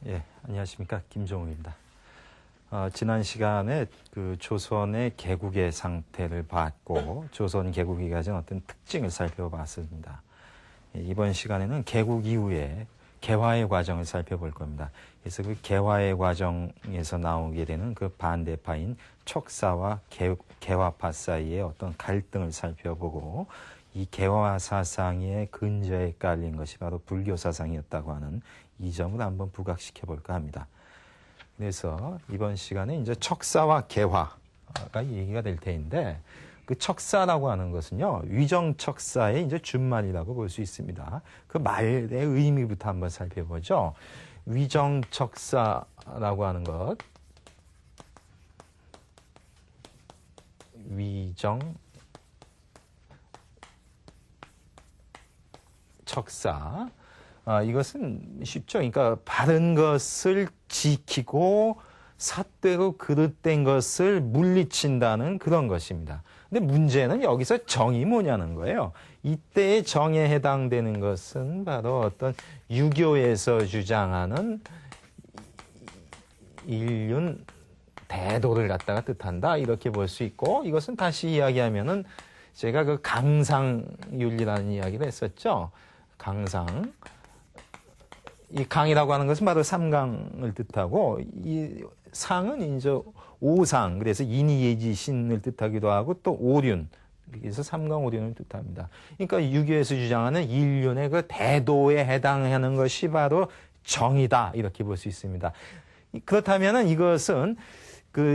예, 안녕하십니까. 김종우입니다. 지난 시간에 그 조선의 개국의 상태를 봤고, 조선 개국이 가진 어떤 특징을 살펴봤습니다. 예, 이번 시간에는 개국 이후에 개화의 과정을 살펴볼 겁니다. 그래서 그 개화의 과정에서 나오게 되는 그 반대파인 척사와 개화파 사이의 어떤 갈등을 살펴보고, 이 개화 사상의 근저에 깔린 것이 바로 불교 사상이었다고 하는 이 점을 한번 부각시켜 볼까 합니다. 그래서 이번 시간에 이제 척사와 개화가 얘기가 될 텐데, 그 척사라고 하는 것은요, 위정척사의 이제 준말이라고 볼 수 있습니다. 그 말의 의미부터 한번 살펴보죠. 위정척사라고 하는 것, 위정척사. 이것은 쉽죠. 그러니까 바른 것을 지키고 삿되고 그릇된 것을 물리친다는 그런 것입니다. 근데 문제는 여기서 정이 뭐냐는 거예요. 이때의 정에 해당되는 것은 바로 어떤 유교에서 주장하는 일륜 대도를 갖다가 뜻한다, 이렇게 볼 수 있고, 이것은 다시 이야기하면은 제가 그 강상윤리라는 이야기를 했었죠. 강상. 이 강이라고 하는 것은 바로 삼강을 뜻하고, 이 상은 이제 오상, 그래서 인이예지신을 뜻하기도 하고, 또 오륜, 그래서 삼강오륜을 뜻합니다. 그러니까 유교에서 주장하는 일륜의 그 대도에 해당하는 것이 바로 정이다, 이렇게 볼 수 있습니다. 그렇다면은 이것은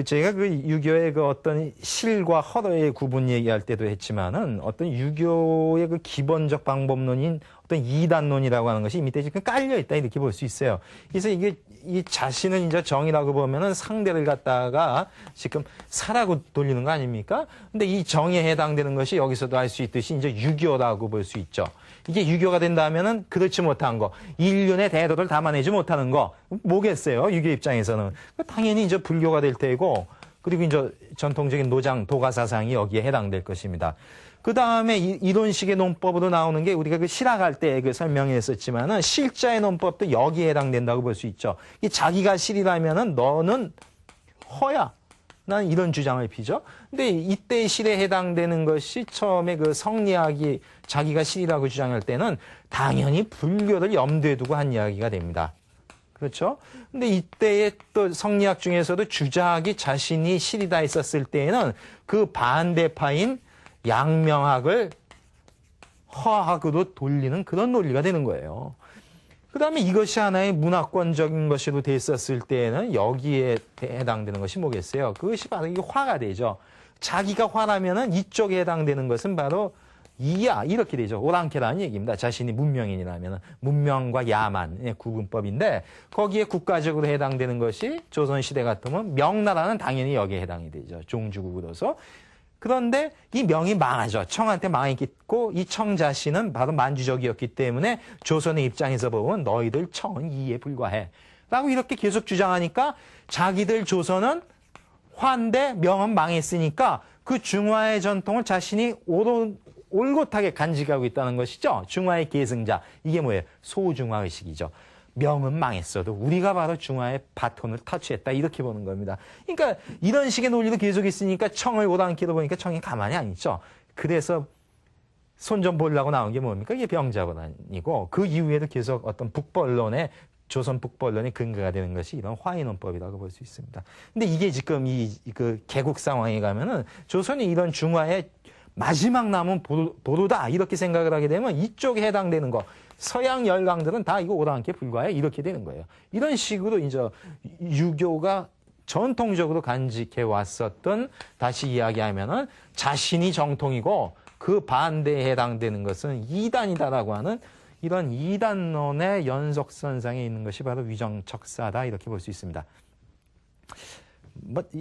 제가 그 유교의 그 어떤 실과 허러의 구분 얘기할 때도 했지만은, 어떤 유교의 그 기본적 방법론인 어떤 이단론이라고 하는 것이 밑에 지금 깔려 있다, 이렇게 볼 수 있어요. 그래서 이게 이 자신은 이제 정이라고 보면은 상대를 갖다가 지금 사라고 돌리는 거 아닙니까? 근데 이 정에 해당되는 것이 여기서도 알 수 있듯이 이제 유교라고 볼 수 있죠. 이게 유교가 된다면은 그렇지 못한 거, 일륜의 대도를 담아내지 못하는 거, 뭐겠어요? 유교 입장에서는. 당연히 이제 불교가 될 테고, 그리고 이제 전통적인 노장, 도가 사상이 여기에 해당될 것입니다. 그 다음에 이런 식의 논법으로 나오는 게 우리가 그 실학할 때 그 설명했었지만은, 실자의 논법도 여기에 해당된다고 볼 수 있죠. 이 자기가 실이라면은 너는 허야. 난 이런 주장을 피죠. 근데 이때 실에 해당되는 것이 처음에 그 성리학이 자기가 실이라고 주장할 때는 당연히 불교를 염두에 두고 한 이야기가 됩니다. 그렇죠? 근데 이때의 또 성리학 중에서도 주작이 자신이 실이다 했었을 때에는 그 반대파인 양명학을 허학으로 돌리는 그런 논리가 되는 거예요. 그 다음에 이것이 하나의 문화권적인 것으로 됐었을 때에는 여기에 해당되는 것이 뭐겠어요? 그것이 바로 이게 화가 되죠. 자기가 화라면은 이쪽에 해당되는 것은 바로 이야, 이렇게 되죠. 오랑캐라는 얘기입니다. 자신이 문명인이라면 문명과 야만의 구분법인데, 거기에 국가적으로 해당되는 것이 조선시대 같으면 명나라는 당연히 여기에 해당이 되죠. 종주국으로서. 그런데 이 명이 망하죠. 청한테 망했고, 이 청 자신은 바로 만주족이었기 때문에 조선의 입장에서 보면 너희들 청은 이에 불과해 라고 이렇게 계속 주장하니까, 자기들 조선은 화인데 명은 망했으니까 그 중화의 전통을 자신이 올곧하게 간직하고 있다는 것이죠. 중화의 계승자. 이게 뭐예요? 소중화의식이죠. 명은 망했어도 우리가 바로 중화의 바톤을 터치했다, 이렇게 보는 겁니다. 그러니까 이런 식의 논리도 계속 있으니까 청을 오랑캐로 보니까 청이 가만히 안 있죠. 그래서 손 좀 보려고 나온 게 뭡니까? 이게 병자본안이고, 그 이후에도 계속 어떤 북벌론의, 조선 북벌론의 근거가 되는 것이 이런 화의논법이라고 볼 수 있습니다. 근데 이게 지금 그 개국 상황에 가면은 조선이 이런 중화의 마지막 남은 보루다, 이렇게 생각을 하게 되면 이쪽에 해당되는 거, 서양 열강들은 다 이거 오랑캐 불과해, 이렇게 되는 거예요. 이런 식으로 이제 유교가 전통적으로 간직해 왔었던, 다시 이야기하면은 자신이 정통이고 그 반대에 해당되는 것은 이단이다라고 하는 이런 이단론의 연속선상에 있는 것이 바로 위정척사다, 이렇게 볼 수 있습니다.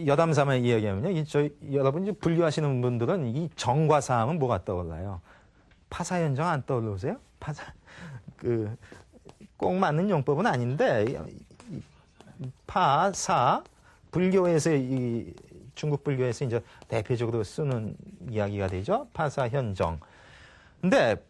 여담삼아 이야기하면요, 여러분 이제 불교하시는 분들은 이 정과 사하면 뭐가 떠올라요? 파사현정 안 떠오르세요? 꼭 맞는 용법은 아닌데, 파사, 불교에서 중국 불교에서 이제 대표적으로 쓰는 이야기가 되죠. 파사현정. 근데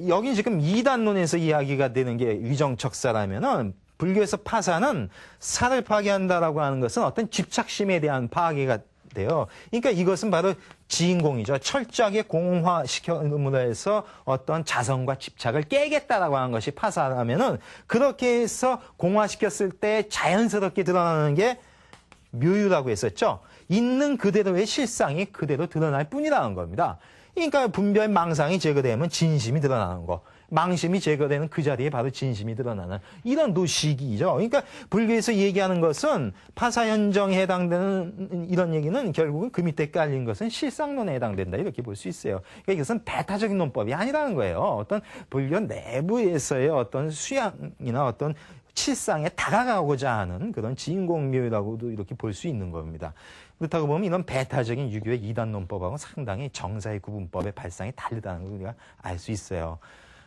여기 지금 이단론에서 이야기가 되는 게 위정척사라면은 불교에서 파사는 사를 파괴한다라고 하는 것은 어떤 집착심에 대한 파괴가 돼요. 그러니까 이것은 바로 지인공이죠. 철저하게 공화시켜놓음으로 해서 어떤 자성과 집착을 깨겠다라고 하는 것이 파사라면은 그렇게 해서 공화시켰을 때 자연스럽게 드러나는 게 묘유라고 했었죠. 있는 그대로의 실상이 그대로 드러날 뿐이라는 겁니다. 그러니까 분별 망상이 제거되면 진심이 드러나는 거. 망심이 제거되는 그 자리에 바로 진심이 드러나는 이런 노식이죠. 그러니까 불교에서 얘기하는 것은 파사현정에 해당되는 이런 얘기는 결국은 그 밑에 깔린 것은 실상론에 해당된다 이렇게 볼 수 있어요. 그러니까 이것은 배타적인 논법이 아니라는 거예요. 어떤 불교 내부에서의 어떤 수양이나 어떤 실상에 다가가고자 하는 그런 진공묘라고도 이렇게 볼 수 있는 겁니다. 그렇다고 보면 이런 배타적인 유교의 이단 논법하고 상당히 정사의 구분법의 발상이 다르다는 걸 우리가 알 수 있어요.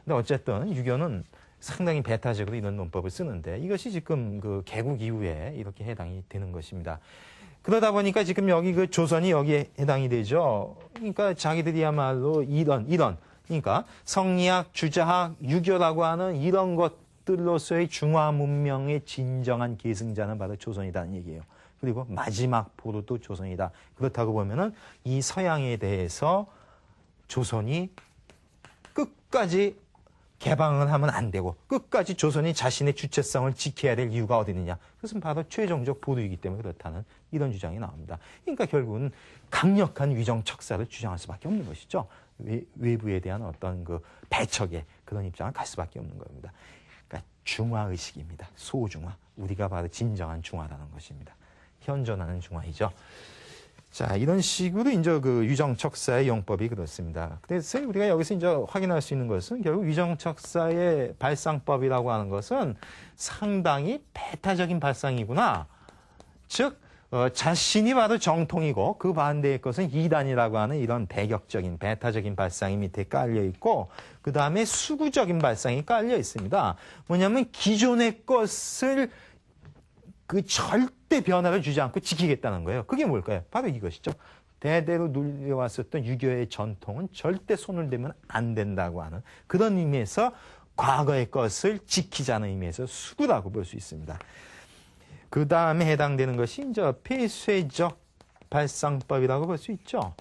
근데 어쨌든 유교는 상당히 배타적으로 이런 논법을 쓰는데 이것이 지금 그 개국 이후에 이렇게 해당이 되는 것입니다. 그러다 보니까 지금 여기 그 조선이 여기에 해당이 되죠. 그러니까 자기들이야말로 이런 그러니까 성리학, 주자학, 유교라고 하는 이런 것들로서의 중화 문명의 진정한 계승자는 바로 조선이라는 얘기예요. 그리고 마지막 보루도 조선이다. 그렇다고 보면은 이 서양에 대해서 조선이 끝까지 개방을 하면 안 되고 끝까지 조선이 자신의 주체성을 지켜야 될 이유가 어디 있느냐. 그것은 바로 최종적 보루이기 때문에 그렇다는 이런 주장이 나옵니다. 그러니까 결국은 강력한 위정척사를 주장할 수밖에 없는 것이죠. 외부에 대한 어떤 그 배척의 그런 입장을 갈 수밖에 없는 겁니다. 그러니까 중화의식입니다. 소중화. 우리가 바로 진정한 중화라는 것입니다. 현존하는 중화이죠. 자, 이런 식으로 이제 그 위정척사의 용법이 그렇습니다. 그래서 우리가 여기서 이제 확인할 수 있는 것은 결국 위정척사의 발상법이라고 하는 것은 상당히 배타적인 발상이구나. 즉, 자신이 바로 정통이고 그 반대의 것은 이단이라고 하는 이런 배격적인 배타적인 발상이 밑에 깔려 있고 그 다음에 수구적인 발상이 깔려 있습니다. 뭐냐면 기존의 것을 그 절대 변화를 주지 않고 지키겠다는 거예요. 그게 뭘까요? 바로 이것이죠. 대대로 눌려왔었던 유교의 전통은 절대 손을 대면 안 된다고 하는 그런 의미에서 과거의 것을 지키자는 의미에서 수구라고 볼 수 있습니다. 그 다음에 해당되는 것이 이제 폐쇄적 발상법이라고 볼 수 있죠.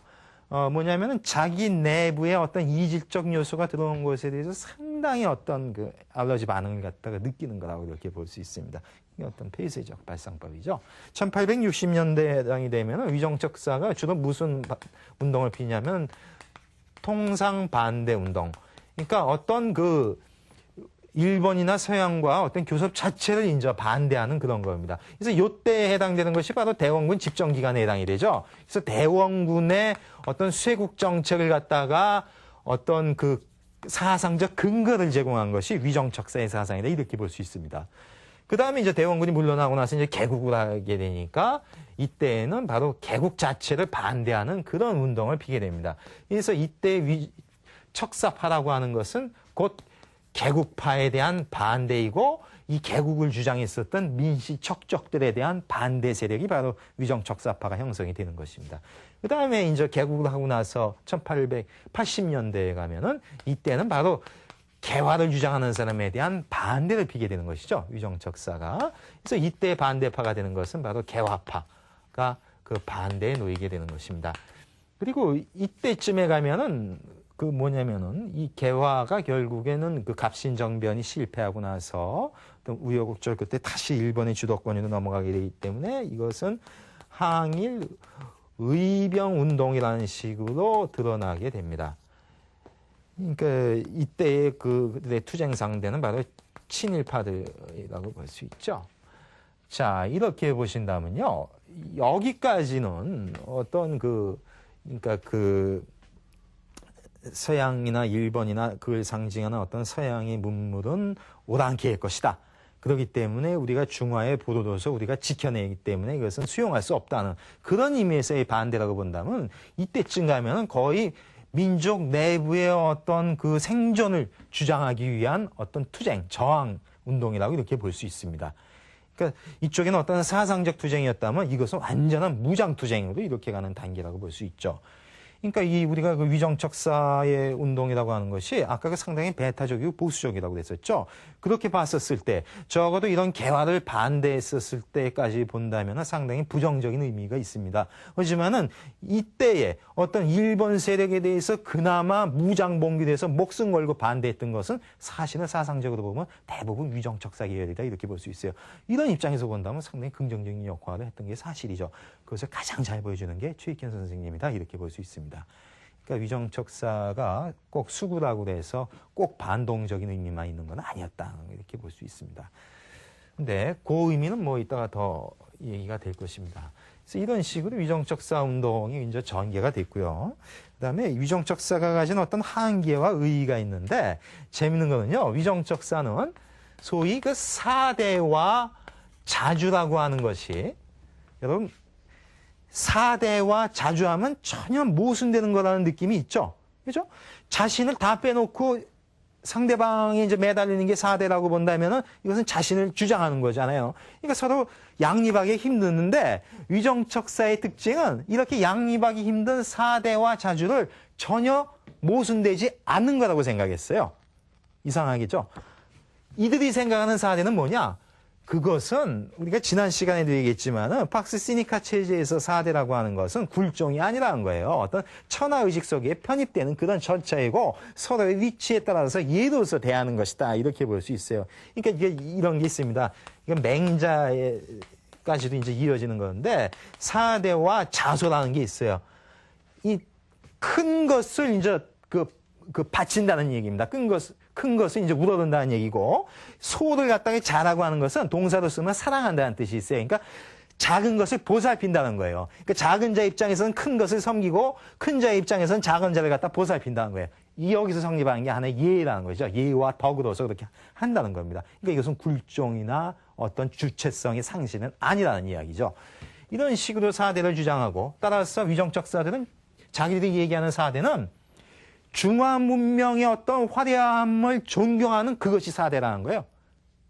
뭐냐면은 자기 내부에 어떤 이질적 요소가 들어온 것에 대해서 상당히 어떤 그 알러지 반응을 갖다가 느끼는 거라고 이렇게 볼 수 있습니다. 이게 어떤 폐쇄적 발상법이죠. 1860년대에 해당이 되면 위정척사가 주로 무슨 운동을 피냐면 통상 반대 운동. 그러니까 어떤 그 일본이나 서양과 어떤 교섭 자체를 이제 반대하는 그런 겁니다. 그래서 요때에 해당되는 것이 바로 대원군 집정기간에 해당이 되죠. 그래서 대원군의 어떤 쇄국 정책을 갖다가 어떤 그 사상적 근거를 제공한 것이 위정척사의 사상이다. 이렇게 볼 수 있습니다. 그 다음에 이제 대원군이 물러나고 나서 이제 개국을 하게 되니까 이때에는 바로 개국 자체를 반대하는 그런 운동을 피게 됩니다. 그래서 이때 척사파라고 하는 것은 곧 개국파에 대한 반대이고 이 개국을 주장했었던 민씨 척적들에 대한 반대 세력이 바로 위정척사파가 형성이 되는 것입니다. 그 다음에 이제 개국을 하고 나서 1880년대에 가면은 이때는 바로 개화를 주장하는 사람에 대한 반대를 피게 되는 것이죠. 위정척사가. 그래서 이때 반대파가 되는 것은 바로 개화파가 그 반대에 놓이게 되는 것입니다. 그리고 이때쯤에 가면은 그 뭐냐면은 이 개화가 결국에는 그 갑신정변이 실패하고 나서 또 우여곡절 끝에 다시 일본의 주도권으로 넘어가게 되기 때문에 이것은 항일 의병 운동이라는 식으로 드러나게 됩니다. 그러니까 이때의 그들의 투쟁 상대는 바로 친일파들이라고 볼 수 있죠. 자, 이렇게 보신다면요. 여기까지는 어떤 그러니까 서양이나 일본이나 그걸 상징하는 어떤 서양의 문물은 오랑캐의 것이다. 그렇기 때문에 우리가 중화에 보도돼서 우리가 지켜내기 때문에 이것은 수용할 수 없다는 그런 의미에서의 반대라고 본다면 이때쯤 가면은 거의 민족 내부의 어떤 그 생존을 주장하기 위한 어떤 투쟁, 저항 운동이라고 이렇게 볼 수 있습니다. 그러니까 이쪽에는 어떤 사상적 투쟁이었다면 이것은 완전한 무장 투쟁으로 이렇게 가는 단계라고 볼 수 있죠. 그러니까 이 우리가 그 위정척사의 운동이라고 하는 것이 아까 그 상당히 배타적이고 보수적이라고 그랬었죠. 그렇게 봤었을 때 적어도 이런 개화를 반대했었을 때까지 본다면 상당히 부정적인 의미가 있습니다. 하지만은 이때에 어떤 일본 세력에 대해서 그나마 무장봉기돼서 목숨 걸고 반대했던 것은 사실은 사상적으로 보면 대부분 위정척사 계열이다 이렇게 볼 수 있어요. 이런 입장에서 본다면 상당히 긍정적인 역할을 했던 게 사실이죠. 그것을 가장 잘 보여주는 게 최익현 선생님이다 이렇게 볼 수 있습니다. 그러니까 위정척사가 꼭 수구라고 해서 꼭 반동적인 의미만 있는 건 아니었다 이렇게 볼 수 있습니다. 근데 그 의미는 뭐 이따가 더 얘기가 될 것입니다. 그래서 이런 식으로 위정척사 운동이 이제 전개가 됐고요. 그다음에 위정척사가 가진 어떤 한계와 의의가 있는데 재밌는 거는요. 위정척사는 소위 그 사대와 자주라고 하는 것이 여러분 사대와 자주하면 전혀 모순되는 거라는 느낌이 있죠. 그죠? 자신을 다 빼놓고 상대방이 이제 매달리는 게 사대라고 본다면은 이것은 자신을 주장하는 거잖아요. 그러니까 서로 양립하기 힘드는데 위정척사의 특징은 이렇게 양립하기 힘든 사대와 자주를 전혀 모순되지 않는 거라고 생각했어요. 이상하겠죠? 이들이 생각하는 사대는 뭐냐? 그것은 우리가 지난 시간에도 얘기했지만은 박스 시니카 체제에서 사대라고 하는 것은 굴종이 아니라는 거예요. 어떤 천하의식 속에 편입되는 그런 절차이고 서로의 위치에 따라서 예로서 대하는 것이다. 이렇게 볼 수 있어요. 그러니까 이게 이런 게 있습니다. 이건 맹자까지도 이제 이어지는 건데 사대와 자소라는 게 있어요. 이 큰 것을 이제 바친다는 얘기입니다. 큰 것을 이제 우러든다는 얘기고, 소를 갖다가 자라고 하는 것은 동사로 쓰면 사랑한다는 뜻이 있어요. 그러니까 작은 것을 보살핀다는 거예요. 그러니까 작은 자 입장에서는 큰 것을 섬기고, 큰 자의 입장에서는 작은 자를 갖다 보살핀다는 거예요. 여기서 성립하는 게 하나의 예라는 거죠. 예와 덕으로서 그렇게 한다는 겁니다. 그러니까 이것은 굴종이나 어떤 주체성의 상실은 아니라는 이야기죠. 이런 식으로 사대를 주장하고, 따라서 위정척사들은 자기들이 얘기하는 사대는 중화 문명의 어떤 화려함을 존경하는 그것이 사대라는 거예요.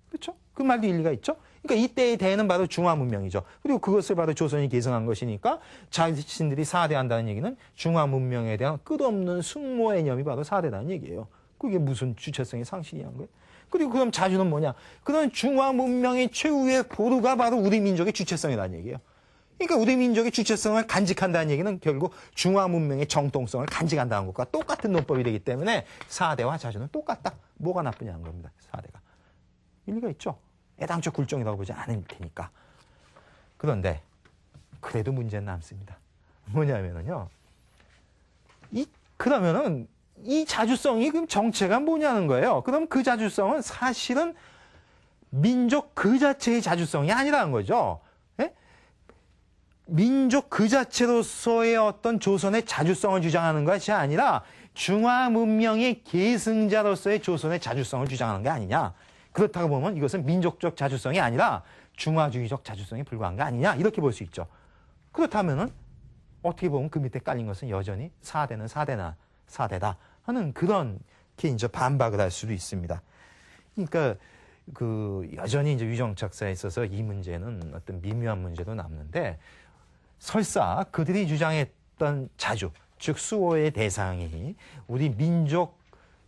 그렇죠? 그 말도 일리가 있죠? 그러니까 이때의 대는 바로 중화 문명이죠. 그리고 그것을 바로 조선이 계승한 것이니까 자신들이 사대한다는 얘기는 중화 문명에 대한 끝없는 숙모 애념이 바로 사대라는 얘기예요. 그게 무슨 주체성의 상실이란 거예요? 그리고 그럼 자주는 뭐냐? 그런 중화 문명의 최후의 보루가 바로 우리 민족의 주체성이라는 얘기예요. 그러니까 우리 민족의 주체성을 간직한다는 얘기는 결국 중화 문명의 정통성을 간직한다는 것과 똑같은 논법이 되기 때문에 사대와 자주는 똑같다. 뭐가 나쁘냐는 겁니다. 사대가. 일리가 있죠. 애당초 굴종이라고 보지 않을 테니까. 그런데 그래도 문제는 남습니다. 뭐냐면은요. 그러면은 이 자주성이 그럼 정체가 뭐냐는 거예요. 그럼 그 자주성은 사실은 민족 그 자체의 자주성이 아니라는 거죠. 민족 그 자체로서의 어떤 조선의 자주성을 주장하는 것이 아니라 중화 문명의 계승자로서의 조선의 자주성을 주장하는 게 아니냐. 그렇다고 보면 이것은 민족적 자주성이 아니라 중화주의적 자주성에 불과한 게 아니냐. 이렇게 볼 수 있죠. 그렇다면은 어떻게 보면 그 밑에 깔린 것은 여전히 사대는 사대다 하는 그런 게 이제 반박을 할 수도 있습니다. 그러니까 여전히 이제 위정척사에 있어서 이 문제는 어떤 미묘한 문제도 남는데 설사 그들이 주장했던 자주, 즉 수호의 대상이 우리 민족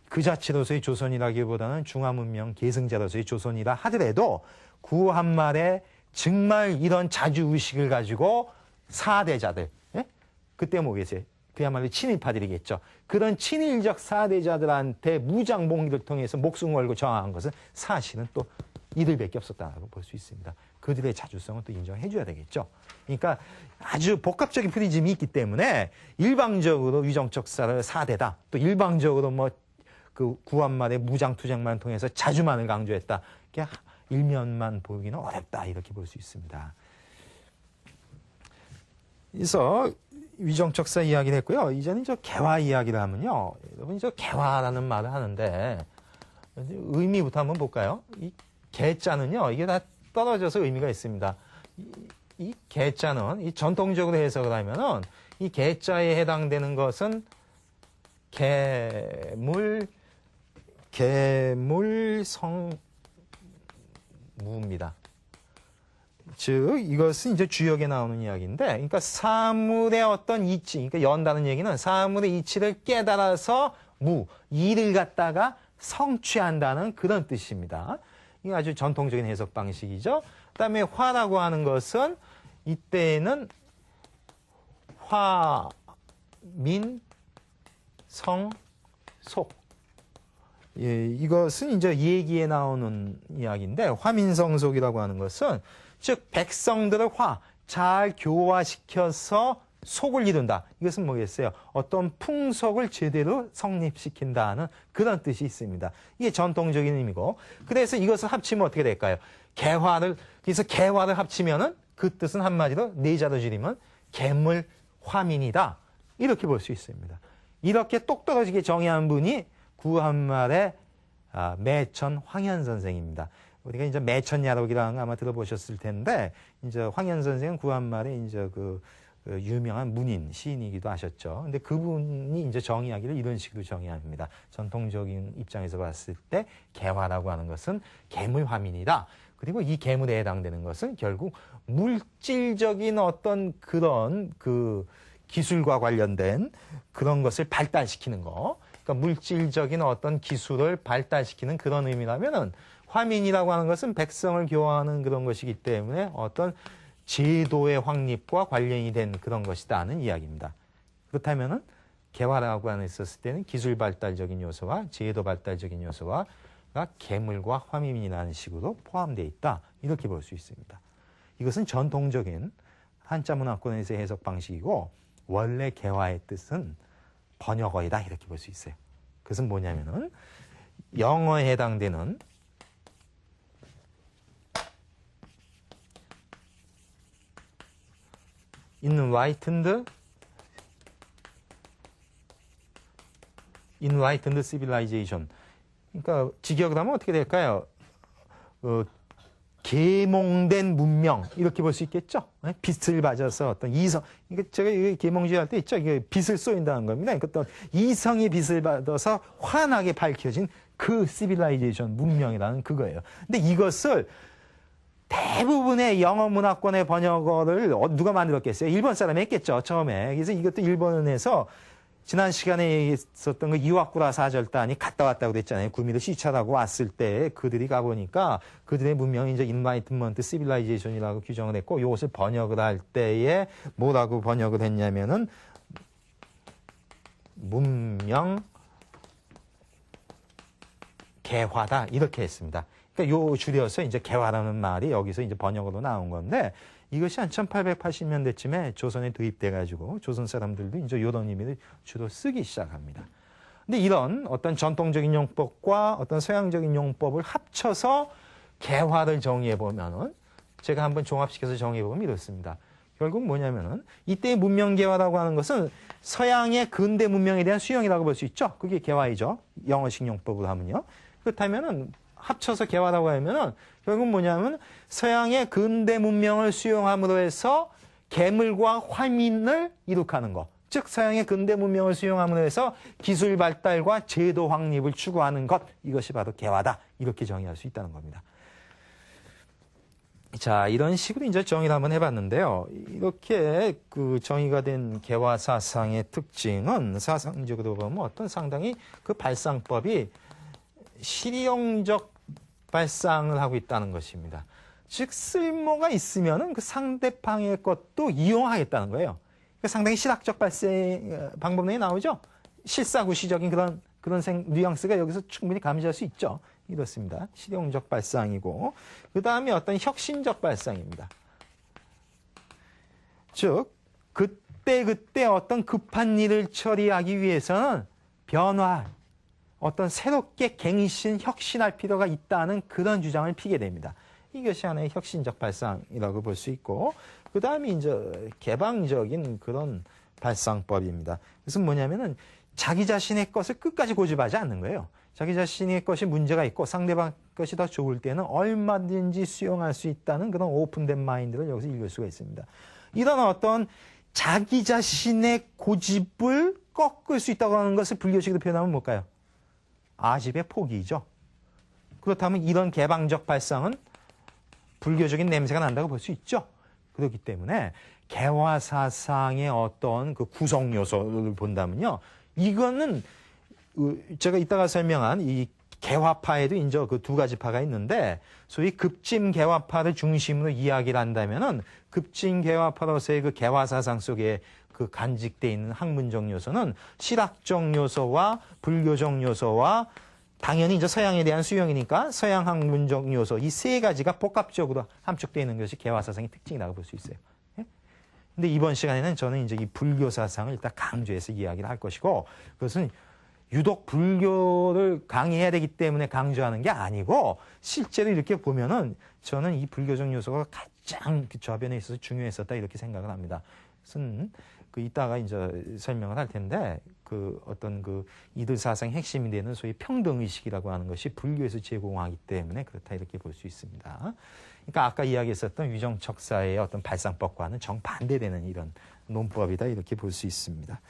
그 자체로서의 조선이라기보다는 중화문명 계승자로서의 조선이라 하더라도 구한말에 정말 이런 자주의식을 가지고 사대자들, 그때 뭐겠어요? 그야말로 친일파들이겠죠. 그런 친일적 사대자들한테 무장봉기를 통해서 목숨 걸고 저항한 것은 사실은 또 이들밖에 없었다고 볼 수 있습니다. 그들의 자주성은 또 인정해줘야 되겠죠. 그러니까 아주 복합적인 프리즘이 있기 때문에 일방적으로 위정척사를 사대다. 또 일방적으로 구한말의 무장투쟁만 통해서 자주만을 강조했다. 이렇게 일면만 보기는 어렵다. 이렇게 볼 수 있습니다. 그래서 위정척사 이야기를 했고요. 이제는 개화 이야기를 하면요. 여러분, 개화라는 말을 하는데 의미부터 한번 볼까요? 이 개자는요. 이게 다 떨어져서 의미가 있습니다. 이 개자는 이 전통적으로 해석을 하면은 이 개자에 해당되는 것은 개물 성무입니다. 즉 이것은 이제 주역에 나오는 이야기인데, 그러니까 사물의 어떤 이치, 그러니까 연다는 얘기는 사물의 이치를 깨달아서 일을 갖다가 성취한다는 그런 뜻입니다. 이게 아주 전통적인 해석 방식이죠. 그다음에 화라고 하는 것은 이때는 화, 민, 성, 속. 예, 이것은 이제 얘기에 나오는 이야기인데, 화민성속이라고 하는 것은 즉 백성들을 잘 교화시켜서 속을 이룬다. 이것은 뭐겠어요? 어떤 풍속을 제대로 성립시킨다는 그런 뜻이 있습니다. 이게 전통적인 의미고, 그래서 이것을 합치면 어떻게 될까요? 그래서 개화를 합치면은 그 뜻은 한마디로 네 자로 줄이면 개물화민이다. 이렇게 볼 수 있습니다. 이렇게 똑 떨어지게 정의한 분이 구한말의 매천 황현 선생입니다. 우리가 이제 매천야록이라는 거 아마 들어보셨을 텐데, 이제 황현 선생은 구한말에 이제 그 유명한 문인, 시인이기도 하셨죠. 근데 그분이 이제 정의하기를 이런 식으로 정의합니다. 전통적인 입장에서 봤을 때 개화라고 하는 것은 개물화민이다. 그리고 이 개물에 해당되는 것은 결국 물질적인 어떤 그런 그 기술과 관련된 그런 것을 발달시키는 거. 그러니까 물질적인 어떤 기술을 발달시키는 그런 의미라면은, 화민이라고 하는 것은 백성을 교화하는 그런 것이기 때문에 어떤 제도의 확립과 관련이 된 그런 것이다는 이야기입니다. 그렇다면은 개화라고 하는 있었을 때는 기술 발달적인 요소와 제도 발달적인 요소가 개물과 화민이라는 식으로 포함되어 있다. 이렇게 볼 수 있습니다. 이것은 전통적인 한자 문화권에서의 해석 방식이고, 원래 개화의 뜻은 번역어이다. 이렇게 볼 수 있어요. 그것은 뭐냐면은 영어에 해당되는 enlightened civilization. 그러니까 직역을 하면 어떻게 될까요? 계몽된 문명, 이렇게 볼 수 있겠죠. 빛을 받아서 어떤 이성, 그러니까 제가 계몽주의 할 때 있죠. 이게 빛을 쏘인다는 겁니다. 그러니까 어떤 이성의 빛을 받아서 환하게 밝혀진 그 시빌라이제이션, 문명이라는 그거예요. 근데 이것을 대부분의 영어 문화권의 번역어를 누가 만들었겠어요? 일본 사람이 했겠죠, 처음에. 그래서 이것도 일본에서 지난 시간에 있었던 그 이와쿠라 사절단이 갔다 왔다고 그랬잖아요. 구미를 시찰하고 왔을 때 그들이 가보니까 그들의 문명이 이제 인라이트먼트 시빌라이제이션이라고 규정을 했고, 이것을 번역을 할 때에 뭐라고 번역을 했냐면은 문명 개화다. 이렇게 했습니다. 그러니까 요 줄여서 이제 개화라는 말이 여기서 이제 번역으로 나온 건데, 이것이 한 1880년대쯤에 조선에 도입돼가지고 조선 사람들도 이제 이런 의미를 주로 쓰기 시작합니다. 근데 이런 어떤 전통적인 용법과 어떤 서양적인 용법을 합쳐서 개화를 정의해보면은, 제가 한번 종합시켜서 정의해보면 이렇습니다. 결국 뭐냐면은, 이때의 문명 개화라고 하는 것은 서양의 근대 문명에 대한 수용이라고 볼 수 있죠. 그게 개화이죠. 영어식 용법으로 하면요. 그렇다면은, 합쳐서 개화라고 하면은 결국 뭐냐면 서양의 근대 문명을 수용함으로 해서 개물과 화민을 이룩하는 것. 즉 서양의 근대 문명을 수용함으로 해서 기술 발달과 제도 확립을 추구하는 것. 이것이 바로 개화다. 이렇게 정의할 수 있다는 겁니다. 자, 이런 식으로 이제 정의를 한번 해봤는데요. 이렇게 그 정의가 된 개화 사상의 특징은 사상적으로 보면 어떤 상당히 그 발상법이 실용적 발상을 하고 있다는 것입니다. 즉 쓸모가 있으면은 그 상대방의 것도 이용하겠다는 거예요. 그러니까 상당히 실학적 발생 방법론이 나오죠. 실사구시적인 그런 뉘앙스가 여기서 충분히 감지할 수 있죠. 이렇습니다. 실용적 발상이고, 그 다음에 어떤 혁신적 발상입니다. 즉 그때 어떤 급한 일을 처리하기 위해서는 변화, 어떤 새롭게 갱신, 혁신할 필요가 있다는 그런 주장을 피게 됩니다. 이것이 하나의 혁신적 발상이라고 볼 수 있고, 그 다음에 이제 개방적인 그런 발상법입니다. 그것은 뭐냐면은 자기 자신의 것을 끝까지 고집하지 않는 거예요. 자기 자신의 것이 문제가 있고 상대방 것이 더 좋을 때는 얼마든지 수용할 수 있다는 그런 오픈된 마인드를 여기서 읽을 수가 있습니다. 이런 어떤 자기 자신의 고집을 꺾을 수 있다고 하는 것을 불교식으로 표현하면 뭘까요? 아집의 포기죠. 그렇다면 이런 개방적 발상은 불교적인 냄새가 난다고 볼 수 있죠. 그렇기 때문에 개화사상의 어떤 그 구성 요소를 본다면요. 이거는 제가 이따가 설명한 이 개화파에도 이제 그 두 가지 파가 있는데 소위 급진 개화파를 중심으로 이야기를 한다면은 급진 개화파로서의 그 개화사상 속에 그 간직되어 있는 학문적 요소는 실학적 요소와 불교적 요소와 당연히 이제 서양에 대한 수용이니까 서양 학문적 요소 이 세 가지가 복합적으로 함축되어 있는 것이 개화사상의 특징이라고 볼 수 있어요. 예? 근데 이번 시간에는 저는 이제 이 불교 사상을 일단 강조해서 이야기를 할 것이고 그것은 유독 불교를 강의해야 되기 때문에 강조하는 게 아니고 실제로 이렇게 보면은 저는 이 불교적 요소가 가장 그 저변에 있어서 중요했었다 이렇게 생각을 합니다. 그것은 그 이따가 이제 설명을 할 텐데 그 어떤 그 이들 사상의 핵심이 되는 소위 평등의식이라고 하는 것이 불교에서 제공하기 때문에 그렇다 이렇게 볼 수 있습니다. 그러니까 아까 이야기했었던 위정척사의 어떤 발상법과는 정반대되는 이런 논법이다 이렇게 볼 수 있습니다.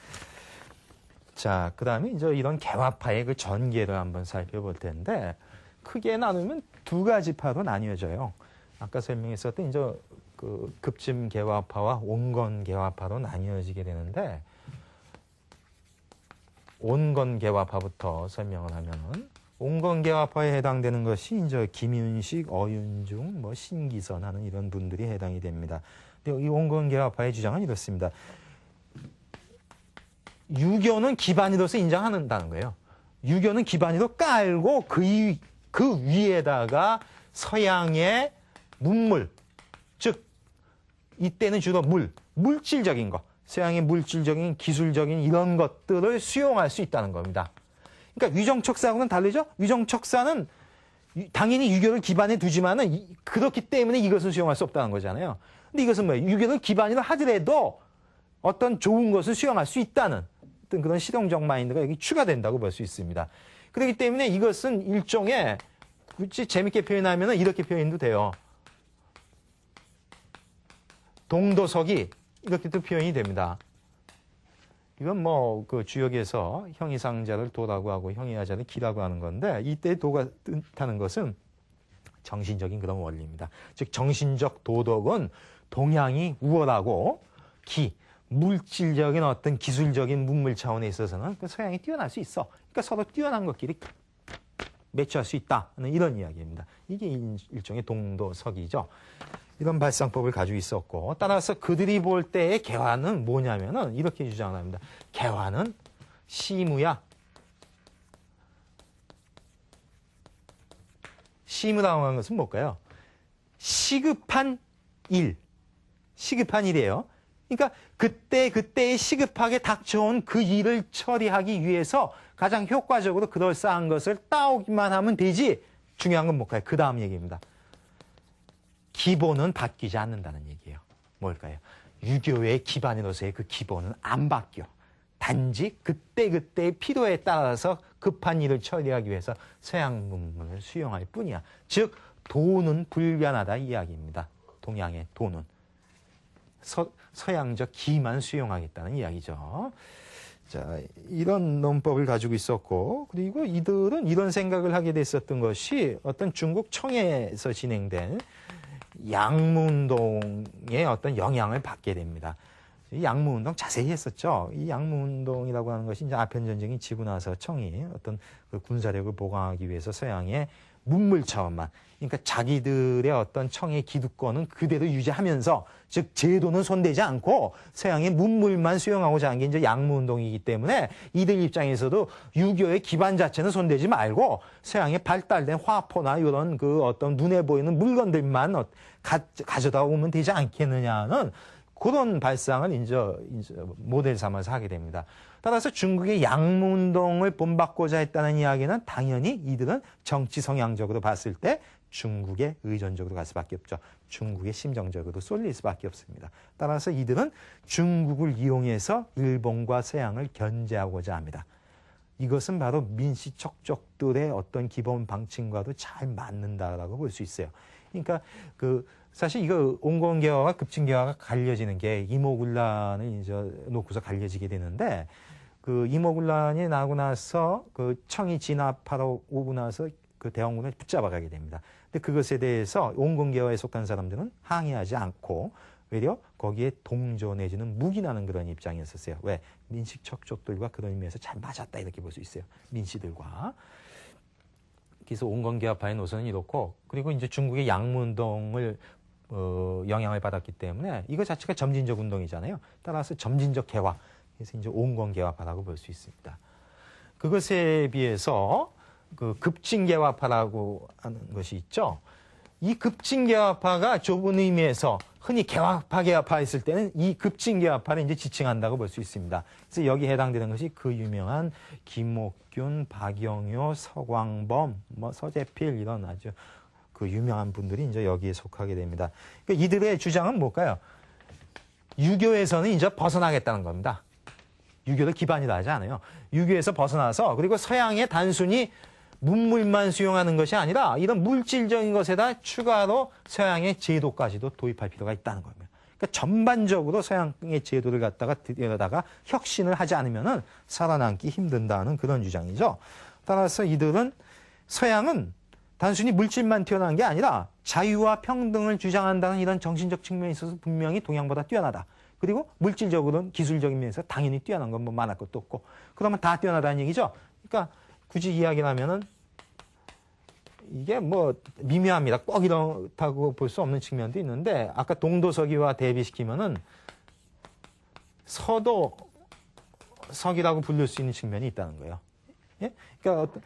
자, 그 다음에 이제 이런 개화파의 그 전개를 한번 살펴볼 텐데 크게 나누면 두 가지 파로 나뉘어져요. 아까 설명했었던 이제 그 급진 개화파와 온건 개화파로 나뉘어지게 되는데 온건 개화파부터 설명을 하면은 온건 개화파에 해당되는 것이 이제 김윤식, 어윤중, 뭐 신기선 하는 이런 분들이 해당이 됩니다. 근데 이 온건 개화파의 주장은 이렇습니다. 유교는 기반이로서 인정한다는 거예요. 유교는 기반이로 깔고 그 위에다가 서양의 문물, 즉 이때는 주로 물질적인 것, 서양의 물질적인 기술적인 이런 것들을 수용할 수 있다는 겁니다. 그러니까 위정척사하고는 다르죠? 위정척사는 당연히 유교를 기반에 두지만은 그렇기 때문에 이것을 수용할 수 없다는 거잖아요. 근데 이것은 뭐예요? 유교를 기반으로 하더라도 어떤 좋은 것을 수용할 수 있다는 어떤 그런 실용적 마인드가 여기 추가된다고 볼 수 있습니다. 그렇기 때문에 이것은 일종의 굳이 재밌게 표현하면 이렇게 표현도 돼요. 동도석이 이렇게 또 표현이 됩니다. 이건 뭐 그 주역에서 형이상자를 도라고 하고 형이하자를 기라고 하는 건데 이때 도가 뜻하는 것은 정신적인 그런 원리입니다. 즉 정신적 도덕은 동양이 우월하고 물질적인 어떤 기술적인 문물 차원에 있어서는 그 서양이 뛰어날 수 있어. 그러니까 서로 뛰어난 것끼리 매치할 수 있다. 이런 이야기입니다. 이게 일종의 동도석이죠. 이런 발상법을 가지고 있었고 따라서 그들이 볼 때의 개화는 뭐냐면은 이렇게 주장을 합니다. 개화는 시무야. 시무라고 하는 것은 뭘까요? 시급한 일. 시급한 일이에요. 그러니까 그때의 시급하게 닥쳐온 그 일을 처리하기 위해서 가장 효과적으로 그럴싸한 것을 따오기만 하면 되지. 중요한 건 뭘까요? 그 다음 얘기입니다. 기본은 바뀌지 않는다는 얘기예요. 뭘까요? 유교의 기반으로서의 그 기본은 안 바뀌어. 단지 그때의 필요에 따라서 급한 일을 처리하기 위해서 서양 문물을 수용할 뿐이야. 즉 도는 불변하다 이야기입니다. 동양의 도는. 서양적 기만 수용하겠다는 이야기죠. 자, 이런 논법을 가지고 있었고 그리고 이들은 이런 생각을 하게 됐었던 것이 어떤 중국 청해에서 진행된 양무운동의 어떤 영향을 받게 됩니다. 이 양무운동 자세히 했었죠. 이 양무운동이라고 하는 것이 이제 아편전쟁이 지고 나서 청이 어떤 그 군사력을 보강하기 위해서 서양의 문물 차원만, 그러니까 자기들의 어떤 청의 기득권은 그대로 유지하면서, 즉 제도는 손대지 않고 서양의 문물만 수용하고자 한 게 이제 양무운동이기 때문에 이들 입장에서도 유교의 기반 자체는 손대지 말고 서양의 발달된 화포나 이런 그 어떤 눈에 보이는 물건들만 가져다 오면 되지 않겠느냐는 그런 발상을 이제 모델 삼아서 하게 됩니다. 따라서 중국의 양무운동을 본받고자 했다는 이야기는 당연히 이들은 정치 성향적으로 봤을 때 중국에 의존적으로 갈 수밖에 없죠. 중국에 심정적으로 쏠릴 수밖에 없습니다. 따라서 이들은 중국을 이용해서 일본과 서양을 견제하고자 합니다. 이것은 바로 민시척족들의 어떤 기본 방침과도 잘 맞는다라고 볼 수 있어요. 그러니까 사실 이거 온건개화와 급진개화가 갈려지는 게 이모군란을 이제 놓고서 갈려지게 되는데, 그 이모군란이 나고 나서 그 청이 진압하러 오고 나서 그 대원군을 붙잡아가게 됩니다. 근데 그것에 대해서 온건계화에 속한 사람들은 항의하지 않고 오히려 거기에 동조 내지는 묵인하는 그런 입장이었었어요. 왜? 민식 척족들과 그런 의미에서 잘 맞았다 이렇게 볼 수 있어요. 민씨들과. 그래서 온건계화파의 노선은 이렇고, 그리고 이제 중국의 양무운동을 영향을 받았기 때문에 이거 자체가 점진적 운동이잖아요. 따라서 점진적 개화, 그래서 이제 온건계화파라고 볼 수 있습니다. 그것에 비해서 그 급진개화파라고 하는 것이 있죠. 이 급진개화파가 좁은 의미에서 흔히 개화파 했을 때는 이 급진개화파를 이제 지칭한다고 볼 수 있습니다. 그래서 여기에 해당되는 것이 그 유명한 김옥균, 박영효, 서광범, 서재필 이런 아주 그 유명한 분들이 이제 여기에 속하게 됩니다. 그러니까 이들의 주장은 뭘까요? 유교에서는 이제 벗어나겠다는 겁니다. 유교도 기반이다 하지 않아요. 유교에서 벗어나서 그리고 서양에 단순히 문물만 수용하는 것이 아니라 이런 물질적인 것에다 추가로 서양의 제도까지도 도입할 필요가 있다는 겁니다. 그러니까 전반적으로 서양의 제도를 갖다가 들여다가 혁신을 하지 않으면은 살아남기 힘든다는 그런 주장이죠. 따라서 이들은 서양은 단순히 물질만 뛰어난 게 아니라 자유와 평등을 주장한다는 이런 정신적 측면에 있어서 분명히 동양보다 뛰어나다. 그리고 물질적으로는 기술적인 면에서 당연히 뛰어난 건 뭐 말할 것도 없고 그러면 다 뛰어나다는 얘기죠. 그러니까 굳이 이야기를 하면은 이게 뭐 미묘합니다. 꼭 이렇다고 볼 수 없는 측면도 있는데 아까 동도서기와 대비시키면은 서도석이라고 부를 수 있는 측면이 있다는 거예요. 예? 그러니까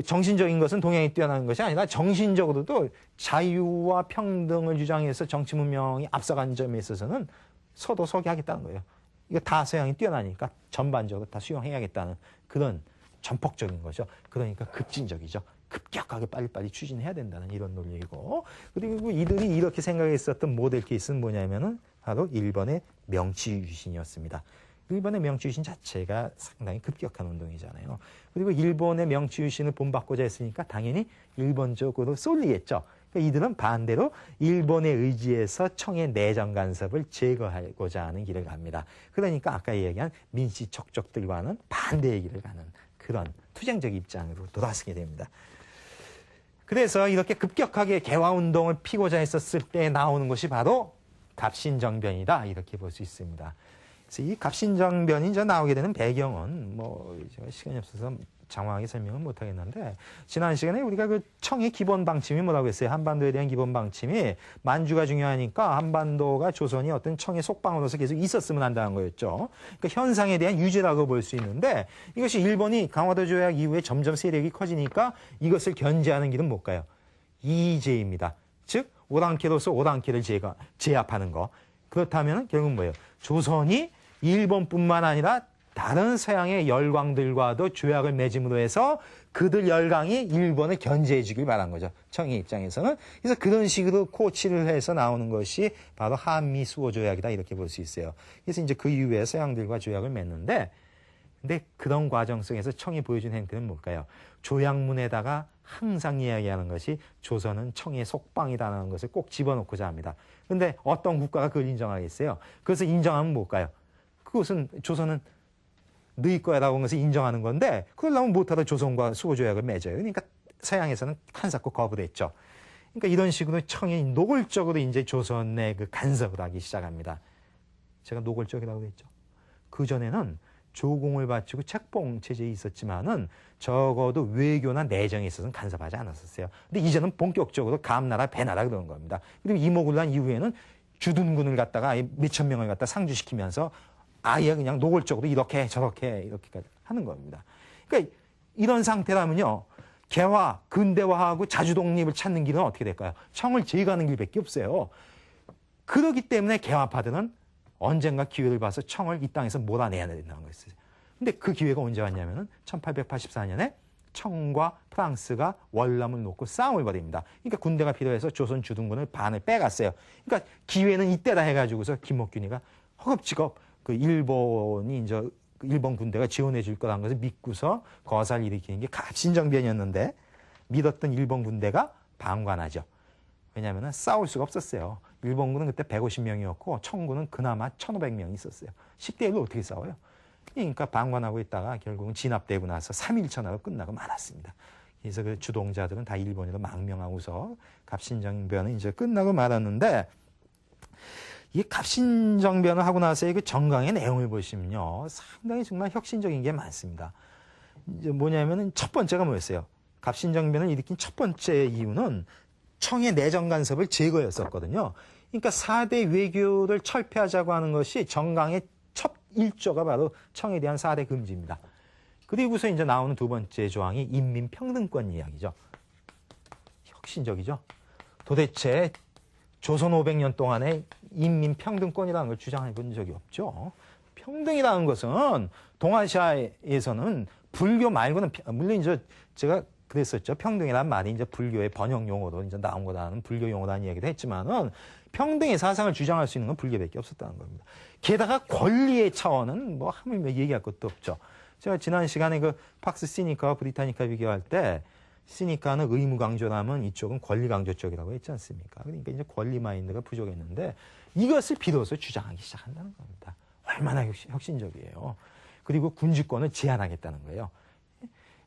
정신적인 것은 동양이 뛰어난 것이 아니라 정신적으로도 자유와 평등을 주장해서 정치 문명이 앞서간 점에 있어서는 서도석이 하겠다는 거예요. 이거 다 서양이 뛰어나니까 전반적으로 다 수용해야겠다는 그런 전폭적인 거죠. 그러니까 급진적이죠. 급격하게 빨리빨리 추진해야 된다는 이런 논리이고, 그리고 이들이 이렇게 생각했었던 모델 케이스는 뭐냐면은 바로 일본의 명치유신이었습니다. 일본의 명치유신 자체가 상당히 급격한 운동이잖아요. 그리고 일본의 명치유신을 본받고자 했으니까 당연히 일본 쪽으로 쏠리겠죠. 그러니까 이들은 반대로 일본에 의지해서 청의 내정 간섭을 제거하고자 하는 길을 갑니다. 그러니까 아까 얘기한 민씨 척족들과는 반대의 길을 가는 그런 투쟁적 입장으로 돌아서게 됩니다. 그래서 이렇게 급격하게 개화운동을 피고자 했었을 때 나오는 것이 바로 갑신정변이다 이렇게 볼 수 있습니다. 그래서 이 갑신정변이 이제 나오게 되는 배경은 뭐 제가 시간이 없어서 장황하게 설명은 못 하겠는데 지난 시간에 우리가 그 청의 기본 방침이 뭐라고 했어요? 한반도에 대한 기본 방침이 만주가 중요하니까 한반도가 조선이 어떤 청의 속방으로서 계속 있었으면 한다는 거였죠. 그러니까 현상에 대한 유지라고 볼 수 있는데 이것이 일본이 강화도 조약 이후에 점점 세력이 커지니까 이것을 견제하는 길은 뭘까요? 이제입니다. 즉 오랑캐로서 오랑캐를 제압하는 거. 그렇다면 결국은 뭐예요? 조선이 일본뿐만 아니라 다른 서양의 열강들과도 조약을 맺음으로 해서 그들 열강이 일본을 견제해 주길 바란 거죠. 청의 입장에서는. 그래서 그런 식으로 코치를 해서 나오는 것이 바로 한미 수호 조약이다 이렇게 볼 수 있어요. 그래서 이제 그 이후에 서양들과 조약을 맺는데 근데 그런 과정 속에서 청이 보여준 행태는 뭘까요? 조약문에다가 항상 이야기하는 것이 조선은 청의 속방이라는 것을 꼭 집어넣고자 합니다. 근데 어떤 국가가 그걸 인정하겠어요? 그것을 인정하면 뭘까요? 그것은 조선은 너희 거야라고 하는 것을 인정하는 건데 그러려면 못하다 조선과 수호조약을 맺어요. 그러니까 서양에서는 한사코 거부를 했죠. 그러니까 이런 식으로 청이 노골적으로 이제 조선의 그 간섭을 하기 시작합니다. 제가 노골적이라고 했죠. 그전에는 조공을 바치고 책봉 체제에 있었지만은 적어도 외교나 내정에 있어서는 간섭하지 않았었어요. 근데 이제는 본격적으로 감나라, 배나라 그러는 겁니다. 그리고 이모군란 이후에는 주둔군을 갖다가 몇천 명을 갖다 상주시키면서 아예 그냥 노골적으로 이렇게 저렇게 이렇게까지 하는 겁니다. 그러니까 이런 상태라면요. 개화, 근대화하고 자주독립을 찾는 길은 어떻게 될까요? 청을 제거하는 길밖에 없어요. 그렇기 때문에 개화파들은 언젠가 기회를 봐서 청을 이 땅에서 몰아내야 된다는 거였어요. 근데 그 기회가 언제 왔냐면은 1884년에 청과 프랑스가 월남을 놓고 싸움을 벌입니다. 그러니까 군대가 필요해서 조선 주둔군을 반을 빼갔어요. 그러니까 기회는 이때다 해가지고서 김옥균이가 허겁지겁 그 일본이 이제 일본 군대가 지원해 줄 거라는 것을 믿고서 거사를 일으키는 게 갑신정변이었는데 믿었던 일본 군대가 방관하죠. 왜냐하면 싸울 수가 없었어요. 일본군은 그때 150명이었고 청군은 그나마 1,500명이 있었어요. 10대 1로 어떻게 싸워요? 그러니까 방관하고 있다가 결국은 진압되고 나서 3일 전하고 끝나고 말았습니다. 그래서 그 주동자들은 다 일본으로 망명하고서 갑신정변은 이제 끝나고 말았는데, 이 갑신정변을 하고 나서의 그 정강의 내용을 보시면요, 상당히 정말 혁신적인 게 많습니다. 이제 뭐냐면은 첫 번째가 뭐였어요? 갑신정변을 일으킨 첫 번째 이유는 청의 내정 간섭을 제거했었거든요. 그러니까 4대 외교를 철폐하자고 하는 것이 정강의 첫 1조가 바로 청에 대한 4대 금지입니다. 그리고서 이제 나오는 두 번째 조항이 인민평등권 이야기죠. 혁신적이죠. 도대체 조선 500년 동안에 인민평등권이라는 걸 주장해 본 적이 없죠. 평등이라는 것은 동아시아에서는 불교 말고는, 물론 이제 제가 그랬었죠. 평등이란 말이 이제 불교의 번역 용어로 이제 나온 거라는 불교 용어라는 얘기도 했지만은 평등의 사상을 주장할 수 있는 건 불교밖에 없었다는 겁니다. 게다가 권리의 차원은 뭐 하물며 얘기할 것도 없죠. 제가 지난 시간에 그 팍스 시니카와 브리타니카 비교할 때 시니카는 의무 강조라면 이쪽은 권리 강조 쪽이라고 했지 않습니까? 그러니까 이제 권리 마인드가 부족했는데 이것을 비로소 주장하기 시작한다는 겁니다. 얼마나 혁신적이에요. 그리고 군주권을 제한하겠다는 거예요.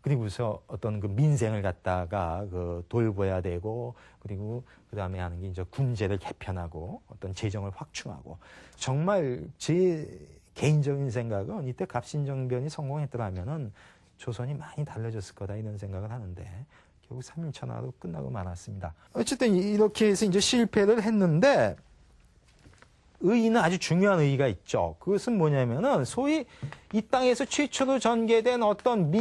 그리고서 어떤 그 민생을 갖다가 그 돌봐야 되고, 그리고 그 다음에 하는 게 이제 군제를 개편하고 어떤 재정을 확충하고, 정말 제 개인적인 생각은 이때 갑신정변이 성공했더라면은 조선이 많이 달라졌을 거다 이런 생각을 하는데 결국 3일천하로 끝나고 말았습니다. 어쨌든 이렇게 해서 이제 실패를 했는데 의의는 아주 중요한 의의가 있죠. 그것은 뭐냐면은 소위 이 땅에서 최초로 전개된 어떤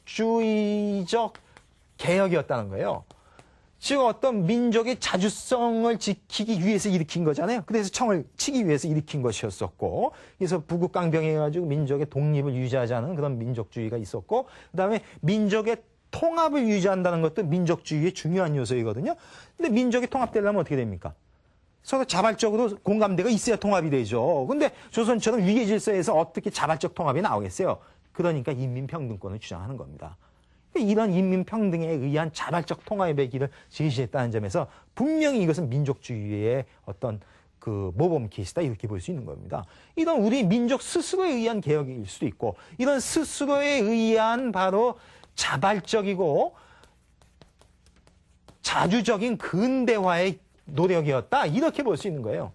민족주의적 개혁이었다는 거예요. 즉 어떤 민족의 자주성을 지키기 위해서 일으킨 거잖아요. 그래서 청을 치기 위해서 일으킨 것이었었고, 그래서 부국강병해가지고 민족의 독립을 유지하자는 그런 민족주의가 있었고, 그다음에 민족의 통합을 유지한다는 것도 민족주의의 중요한 요소이거든요. 근데 민족이 통합되려면 어떻게 됩니까? 서로 자발적으로 공감대가 있어야 통합이 되죠. 근데 조선처럼 위계 질서에서 어떻게 자발적 통합이 나오겠어요? 그러니까 인민평등권을 주장하는 겁니다. 이런 인민평등에 의한 자발적 통합의 길을 제시했다는 점에서 분명히 이것은 민족주의의 어떤 그 모범 케이스다 이렇게 볼 수 있는 겁니다. 이런 우리 민족 스스로에 의한 개혁일 수도 있고, 이런 스스로에 의한 바로 자발적이고 자주적인 근대화의 노력이었다 이렇게 볼 수 있는 거예요.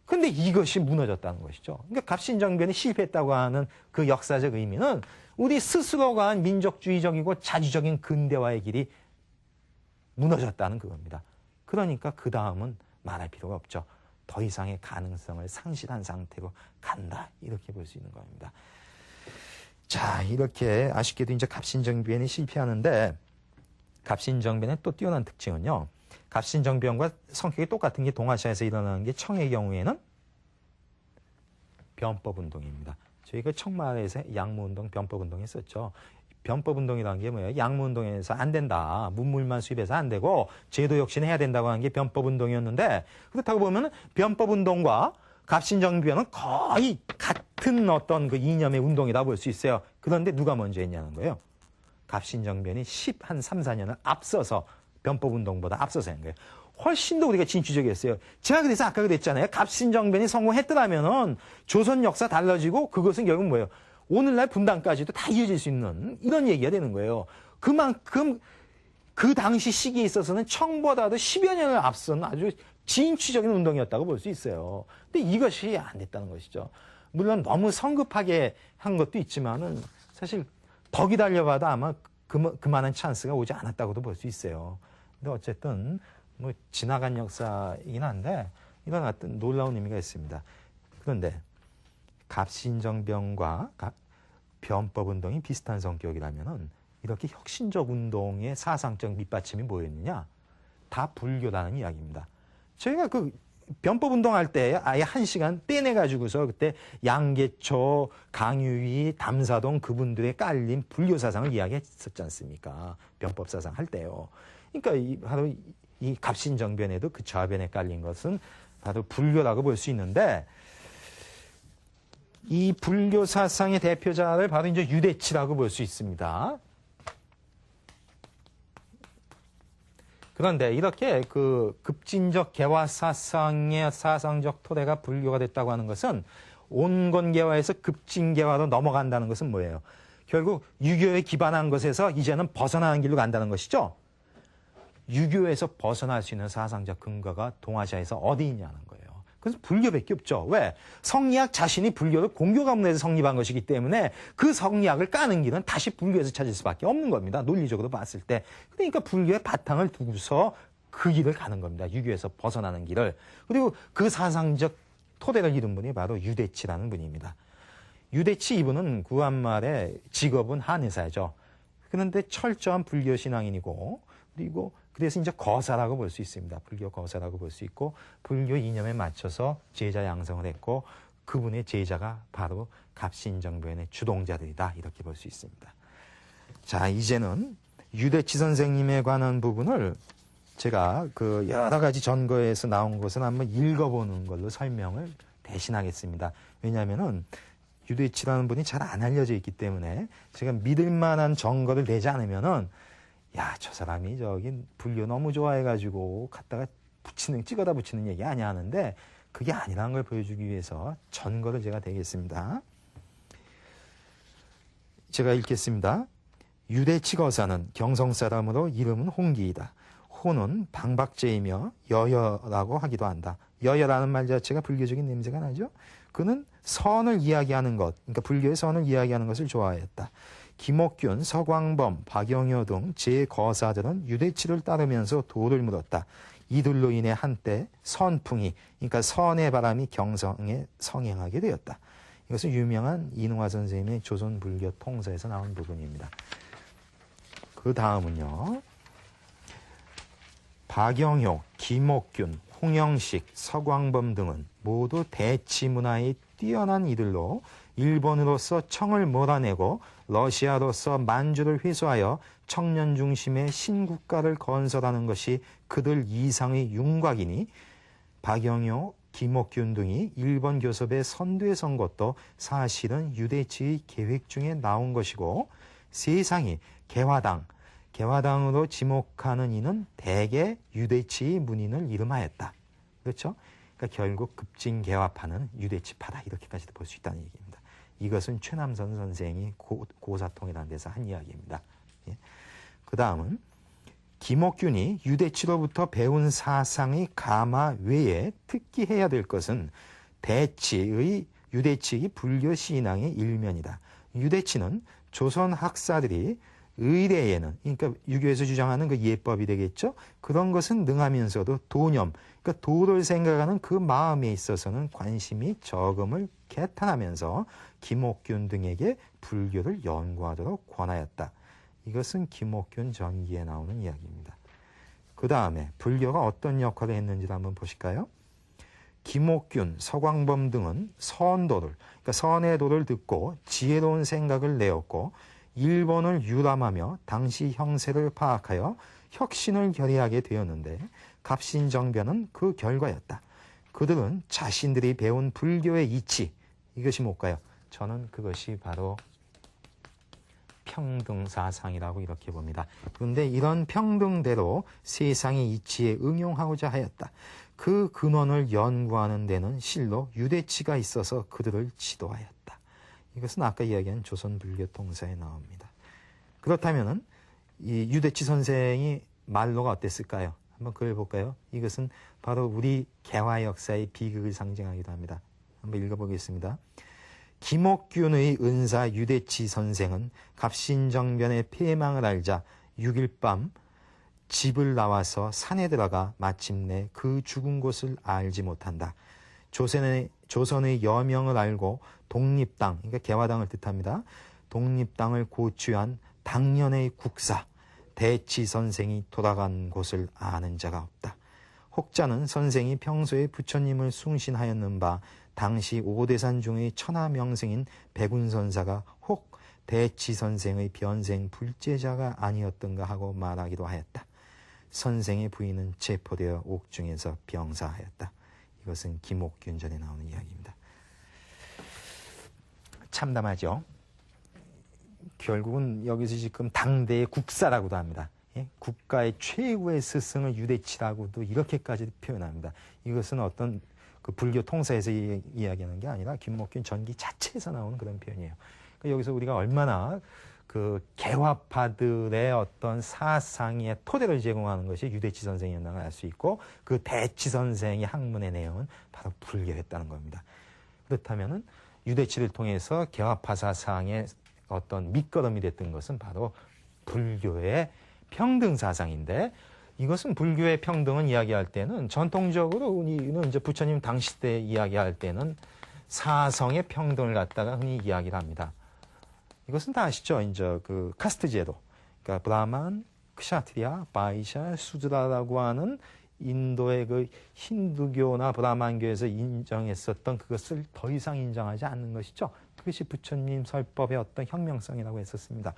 근데 이것이 무너졌다는 것이죠. 그러니까 갑신정변이 실패했다고 하는 그 역사적 의미는 우리 스스로가 한 민족주의적이고 자주적인 근대화의 길이 무너졌다는 그겁니다. 그러니까 그 다음은 말할 필요가 없죠. 더 이상의 가능성을 상실한 상태로 간다 이렇게 볼 수 있는 겁니다. 자, 이렇게 아쉽게도 이제 갑신정변이 실패하는데, 갑신정변의 또 뛰어난 특징은요, 갑신정변과 성격이 똑같은 게 동아시아에서 일어나는 게 청의 경우에는 변법운동입니다. 저희가 청마을에서 양무운동, 변법운동 했었죠. 변법운동이라는 게 뭐예요? 양무운동에서 안 된다. 문물만 수입해서 안 되고 제도 혁신을 해야 된다고 하는 게 변법운동이었는데, 그렇다고 보면 변법운동과 갑신정변은 거의 같은 어떤 그 이념의 운동이다 볼 수 있어요. 그런데 누가 먼저 했냐는 거예요. 갑신정변이 3, 4년을 앞서서 변법운동보다 앞서서 한 거예요. 훨씬 더 우리가 진취적이었어요. 제가 그래서 아까 그랬잖아요. 갑신정변이 성공했더라면은 조선 역사 달라지고 그것은 결국 뭐예요? 오늘날 분단까지도 다 이어질 수 있는 이런 얘기가 되는 거예요. 그만큼 그 당시 시기에 있어서는 청보다도 10여 년을 앞선 아주 진취적인 운동이었다고 볼 수 있어요. 근데 이것이 안 됐다는 것이죠. 물론 너무 성급하게 한 것도 있지만은 사실 더 기다려봐도 아마 그만한 찬스가 오지 않았다고도 볼 수 있어요. 근데 어쨌든 뭐 지나간 역사이긴 한데 이런 어떤 놀라운 의미가 있습니다. 그런데 갑신정변과 변법운동이 비슷한 성격이라면은 이렇게 혁신적 운동의 사상적 밑받침이 뭐였느냐? 다 불교라는 이야기입니다. 저희가 그 변법운동 할 때 아예 1시간 떼내가지고서 그때 양계초, 강유희, 담사동 그분들의 깔린 불교 사상을 이야기했었지 않습니까? 변법 사상 할 때요. 그러니까 바로 이 갑신정변에도 그 좌변에 깔린 것은 바로 불교라고 볼 수 있는데, 이 불교 사상의 대표자를 바로 이제 유대치라고 볼 수 있습니다. 그런데 이렇게 그 급진적 개화 사상의 사상적 토대가 불교가 됐다고 하는 것은 온건개화에서 급진개화로 넘어간다는 것은 뭐예요? 결국 유교에 기반한 것에서 이제는 벗어나는 길로 간다는 것이죠. 유교에서 벗어날 수 있는 사상적 근거가 동아시아에서 어디 있냐는 거예요. 그래서 불교밖에 없죠. 왜? 성리학 자신이 불교를 공교 가문에서 성립한 것이기 때문에 그 성리학을 까는 길은 다시 불교에서 찾을 수밖에 없는 겁니다. 논리적으로 봤을 때. 그러니까 불교의 바탕을 두고서 그 길을 가는 겁니다. 유교에서 벗어나는 길을. 그리고 그 사상적 토대를 이룬 분이 바로 유대치라는 분입니다. 유대치 이분은 구한말의 직업은 한의사죠. 그런데 철저한 불교 신앙인이고, 그리고 그래서 이제 거사라고 볼 수 있습니다. 불교 거사라고 볼 수 있고, 불교 이념에 맞춰서 제자 양성을 했고, 그분의 제자가 바로 갑신정변의 주동자들이다. 이렇게 볼 수 있습니다. 자, 이제는 유대치 선생님에 관한 부분을 제가 그 여러 가지 전거에서 나온 것을 한번 읽어보는 걸로 설명을 대신하겠습니다. 왜냐하면은 유대치라는 분이 잘 안 알려져 있기 때문에 제가 믿을 만한 전거를 내지 않으면은 야, 저 사람이 저기 불교 너무 좋아해가지고 갖다가 찍어다 붙이는 얘기 아니야 하는데 그게 아니라는 걸 보여주기 위해서 전거를 제가 대겠습니다. 제가 읽겠습니다. 유대치 거사는 경성 사람으로 이름은 홍기이다. 호는 방박제이며 여여라고 하기도 한다. 여여라는 말 자체가 불교적인 냄새가 나죠. 그는 선을 이야기하는 것, 그러니까 불교의 선을 이야기하는 것을 좋아했다. 김옥균, 서광범, 박영효 등 제거사들은 유대치를 따르면서 도를 물었다. 이들로 인해 한때 선풍이, 그러니까 선의 바람이 경성에 성행하게 되었다. 이것은 유명한 이능화 선생님의 조선 불교 통서에서 나온 부분입니다. 그 다음은요. 박영효, 김옥균, 홍영식, 서광범 등은 모두 대치 문화에 뛰어난 이들로 일본으로서 청을 몰아내고 러시아로서 만주를 회수하여 청년 중심의 신국가를 건설하는 것이 그들 이상의 윤곽이니 박영효, 김옥균 등이 일본 교섭에 선두에 선 것도 사실은 유대치의 계획 중에 나온 것이고 세상이 개화당으로 지목하는 이는 대개 유대치의 문인을 이름하였다. 그렇죠? 그러니까 결국 급진개화파는 유대치파다. 이렇게까지도 볼 수 있다는 얘기입니다. 이것은 최남선 선생이 고사통이라는 데서 한 이야기입니다. 예. 그 다음은 김옥균이 유대치로부터 배운 사상의 가마 외에 특히 해야 될 것은 유대치의 불교 신앙의 일면이다. 유대치는 조선 학사들이 의례에는, 그러니까 유교에서 주장하는 그 예법이 되겠죠. 그런 것은 능하면서도 도념, 그러니까 도를 생각하는 그 마음에 있어서는 관심이 적음을 개탄하면서 김옥균 등에게 불교를 연구하도록 권하였다. 이것은 김옥균 전기에 나오는 이야기입니다. 그 다음에 불교가 어떤 역할을 했는지를 한번 보실까요? 김옥균, 서광범 등은 선도를, 그러니까 선의 도를 듣고 지혜로운 생각을 내었고 일본을 유람하며 당시 형세를 파악하여 혁신을 결의하게 되었는데 갑신정변은 그 결과였다. 그들은 자신들이 배운 불교의 이치, 이것이 뭘까요? 저는 그것이 바로 평등사상이라고 이렇게 봅니다. 그런데 이런 평등대로 세상의 이치에 응용하고자 하였다. 그 근원을 연구하는 데는 실로 유대치가 있어서 그들을 지도하였다. 이것은 아까 이야기한 조선 불교 통서에 나옵니다. 그렇다면은 이 유대치 선생이 말로가 어땠을까요? 한번 그걸 볼까요? 이것은 바로 우리 개화 역사의 비극을 상징하기도 합니다. 한번 읽어보겠습니다. 김옥균의 은사 유대치 선생은 갑신정변의 폐망을 알자 6일 밤 집을 나와서 산에 들어가 마침내 그 죽은 곳을 알지 못한다. 조선의 여명을 알고 독립당, 그러니까 개화당을 뜻합니다. 독립당을 고취한 당년의 국사, 대치 선생이 돌아간 곳을 아는 자가 없다. 혹자는 선생이 평소에 부처님을 숭신하였는 바 당시 오대산 중의 천하명생인 백운선사가 혹 대치 선생의 변생 불제자가 아니었던가 하고 말하기도 하였다. 선생의 부인은 체포되어 옥중에서 병사하였다. 이것은 김옥균전에 나오는 이야기입니다. 참담하죠. 결국은 여기서 지금 당대의 국사라고도 합니다. 예? 국가의 최고의 스승을 유대치라고도 이렇게까지 표현합니다. 이것은 어떤 그 불교 통사에서 이야기하는 게 아니라 김옥균 전기 자체에서 나오는 그런 표현이에요. 여기서 우리가 얼마나 그 개화파들의 어떤 사상의 토대를 제공하는 것이 유대치 선생이었다는 걸 알 수 있고, 그 대치 선생의 학문의 내용은 바로 불교였다는 겁니다. 그렇다면은 유대치를 통해서 개화파 사상의 어떤 밑거름이 됐던 것은 바로 불교의 평등 사상인데, 이것은 불교의 평등을 이야기할 때는 전통적으로 우리는 이제 부처님 당시 때 이야기할 때는 사성의 평등을 갖다가 흔히 이야기를 합니다. 이것은 다 아시죠? 이제 그 카스트 제도. 그러니까 브라만, 크샤트리아, 바이샤, 수드라라고 하는 인도의 그 힌두교나 브라만교에서 인정했었던 그것을 더 이상 인정하지 않는 것이죠. 그것이 부처님 설법의 어떤 혁명성이라고 했었습니다.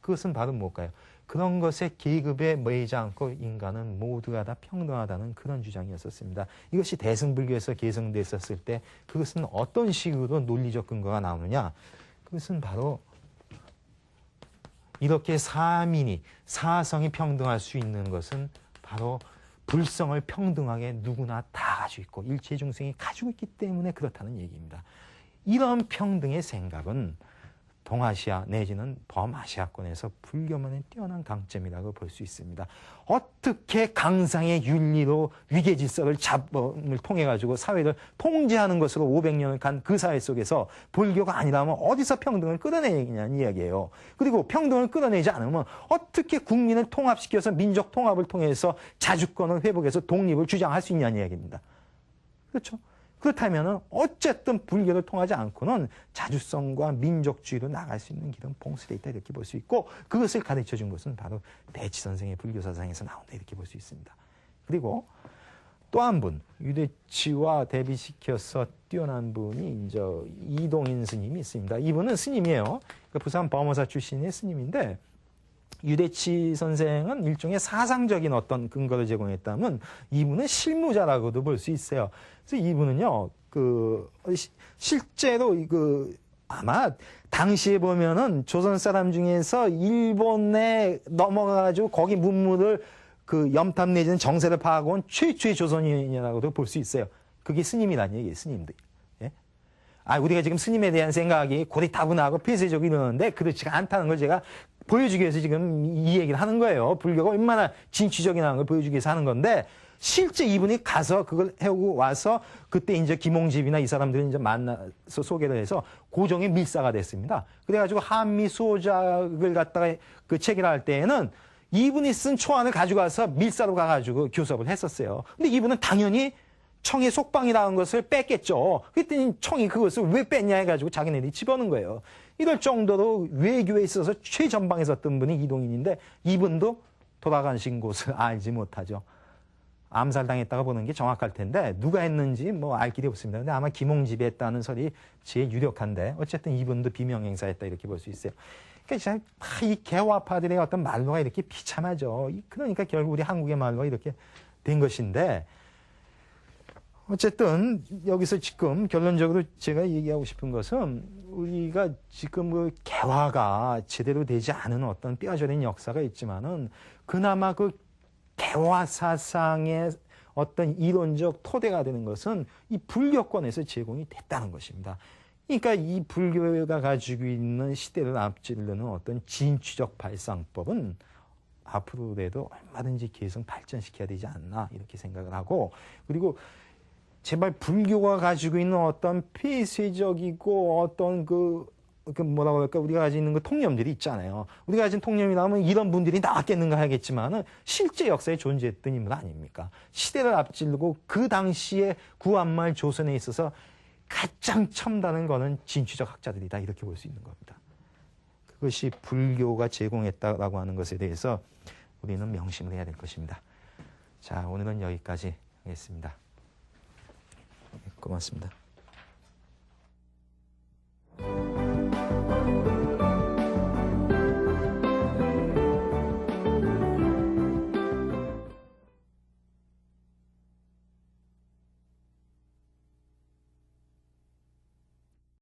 그것은 바로 뭘까요? 그런 것에 계급에 매이지 않고 인간은 모두가 다 평등하다는 그런 주장이었었습니다. 이것이 대승불교에서 계승됐었을 때 그것은 어떤 식으로 논리적 근거가 나오느냐? 그것은 바로 이렇게 사민이, 사성이 평등할 수 있는 것은 바로 불성을 평등하게 누구나 다 가지고 있고 일체 중생이 가지고 있기 때문에 그렇다는 얘기입니다. 이런 평등의 생각은 동아시아 내지는 범아시아권에서 불교만의 뛰어난 강점이라고 볼 수 있습니다. 어떻게 강상의 윤리로 위계질서를 잡음을 통해 가지고 사회를 통제하는 것으로 500년을 간 그 사회 속에서 불교가 아니라면 어디서 평등을 끌어내느냐는 이야기예요. 그리고 평등을 끌어내지 않으면 어떻게 국민을 통합시켜서 민족 통합을 통해서 자주권을 회복해서 독립을 주장할 수 있냐는 이야기입니다. 그렇죠? 그렇다면 어쨌든 불교를 통하지 않고는 자주성과 민족주의로 나갈 수 있는 길은 봉쇄되어 있다 이렇게 볼 수 있고, 그것을 가르쳐준 것은 바로 대치 선생의 불교 사상에서 나온다 이렇게 볼 수 있습니다. 그리고 또 한 분, 유대치와 대비시켜서 뛰어난 분이 이제 이동인 스님이 있습니다. 이분은 스님이에요. 부산 범어사 출신의 스님인데, 유대치 선생은 일종의 사상적인 어떤 근거를 제공했다면 이분은 실무자라고도 볼 수 있어요. 그래서 이분은요, 실제로 아마 당시에 보면은 조선 사람 중에서 일본에 넘어가가지고 거기 문물을 염탐 내지는 정세를 파악하고 온 최초의 조선인이라고도 볼 수 있어요. 그게 스님이라는 얘기예요, 스님들. 예? 우리가 지금 스님에 대한 생각이 고리타분하고 폐쇄적이고 이러는데 그렇지가 않다는 걸 제가 보여주기 위해서 지금 이 얘기를 하는 거예요. 불교가 얼마나 진취적이라는 걸 보여주기 위해서 하는 건데, 실제 이분이 가서 그걸 해오고 와서 그때 이제 김홍집이나 이 사람들이 이제 만나서 소개를 해서 고종의 밀사가 됐습니다. 그래가지고 한미 수호작을 갖다가 그 체결할 때에는 이분이 쓴 초안을 가지고 와서 밀사로 가가지고 교섭을 했었어요. 근데 이분은 당연히 청의 속방이라는 것을 뺐겠죠. 그랬더니 청이 그것을 왜 뺐냐 해가지고 자기네들이 집어넣은 거예요. 이럴 정도로 외교에 있어서 최전방에 섰던 분이 이동인인데, 이분도 돌아가신 곳을 알지 못하죠. 암살당했다고 보는 게 정확할 텐데 누가 했는지 알 길이 없습니다. 근데 아마 김홍집이 했다는 설이 제일 유력한데, 어쨌든 이분도 비명행사했다 이렇게 볼 수 있어요. 그러니까 이 개화파들의 어떤 말로가 이렇게 비참하죠. 그러니까 결국 우리 한국의 말로가 이렇게 된 것인데, 어쨌든 여기서 지금 결론적으로 제가 얘기하고 싶은 것은, 우리가 지금 개화가 제대로 되지 않은 어떤 뼈저린 역사가 있지만은 그나마 개화 사상의 어떤 이론적 토대가 되는 것은 이 불교권에서 제공이 됐다는 것입니다. 그러니까 이 불교가 가지고 있는 시대를 앞지르는 어떤 진취적 발상법은 앞으로라도 얼마든지 계속 발전시켜야 되지 않나 이렇게 생각을 하고, 그리고 제발 불교가 가지고 있는 어떤 폐쇄적이고 어떤 뭐라고 할까, 우리가 가지고 있는 통념들이 있잖아요. 우리가 가진 통념이 나오면 이런 분들이 나왔겠는가 하겠지만은 실제 역사에 존재했던 인물 아닙니까? 시대를 앞지르고 그 당시에 구한말 조선에 있어서 가장 첨단한 거는 진취적 학자들이다 이렇게 볼 수 있는 겁니다. 그것이 불교가 제공했다라고 하는 것에 대해서 우리는 명심을 해야 될 것입니다. 자, 오늘은 여기까지 하겠습니다. 고맙습니다.